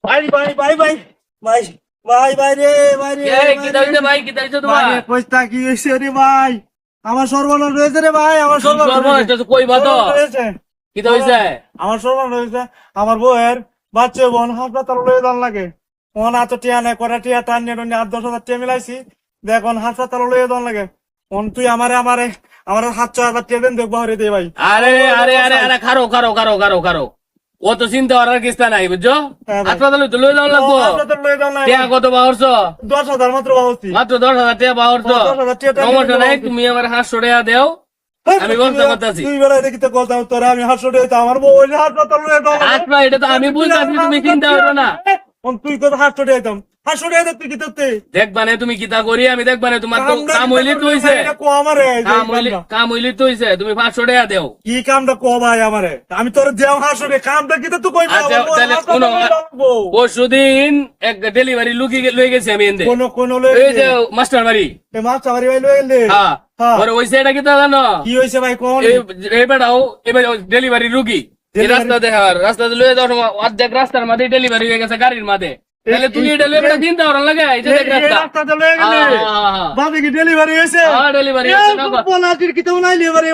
ভাই ভাই ভাই ভাই ভাই ভাই ভাই রে ভাই রে ভাই কি দাইছে তোমার পয়সা কি হয়েছে রে ভাই? আমার সর্বনাশ হয়েছে রে ভাই, আমার সর্বনাশ হয়েছে। কই বাতো সর্বনাশ হয়েছে। কি হইছে আমার সর্বনাশ হয়েছে। আমার বউয়ের বাচ্চা বোন হাসপাতাল লয়ে যান লাগে। ওন এত টিয়া নেই, কটা টিয়া টান নিয়ে 8-10 হাজার টিয়া মিলাইছি, দেখ ওন হাসপাতাল লয়ে যান লাগে। ওন তুই আমারে আমারে আমার 7-6 হাজার টিয়া দেন, দেখবো হরে দে ভাই। আরে আরে আরে আরে খারো খারো খারো খারো খারো ও তো চিন্তা করার কিছু নাই বুঝছো হ্যাঁ ভাই। হাসপাতালে তো লই যাও লাগবো হাসপাতাল লয়ে যান লাগে। টাকা কত বাহরছ 10,000 মাত্র বাবুছি। মাত্র 10,000 টাকা বাহরছ 10,000 টাকা সমস্যা নাই তুমি আমার 500 টাকা দেও আমি ব্যবস্থা করতেছি তুই বেলা দেখিতে কথা তোরা, আমি হাসপাতাল হইতে আমার বউ ওই হাসপাতাল লয়ে যান লাগে। আচ্ছা এটা তো আমি বুঝতাছি তুমি চিন্তা করো না তুই কত হাসপাতাল হইতাম, হাসপাতাল হইতে তুই কি করতে? দেখবানে তুমি কিতা করি আমি দেখবানে তোমার তো কাম হইলি তো হইছে কাম হইলি তো হইছে তুমি 500 টাকা দেও কি কামটা কো ভাই আমারে, আমি তোর দেও হাসরে কামটা কি তুই কই আচ্ছা তাহলে কোন পরশুদিন এক ডেলিভারি লুকি লই গেছি আমি এন্দে কোন কোন এই যে মাস্টার বাড়ি এ মাছ চাবারি ভাই লয়ে গেলে। হ্যাঁ হ্যাঁ। পরে ওই সেটা কিতা জানো কি হইছে ভাই কোন? এই বেটাও এবার ডেলিভারি রুগী এই রাস্তা দেখার রাস্তাতে লয়ে যাওয়ার সময় অর্ধেক রাস্তার মাঝে ডেলিভারি হয়ে গেছে গাড়ির মাঝে তাহলে তুমি এটা লয়ে বেটা চিন্তা করার লাগে এই যে দেখ রাস্তা রাস্তাতে লয়ে গেলে হ্যাঁ, হ্যাঁ, হ্যাঁ। বাদে কি ডেলিভারি হইছে? হ্যাঁ, delivery হয়েছে, বলা কি তো নাই লিভারি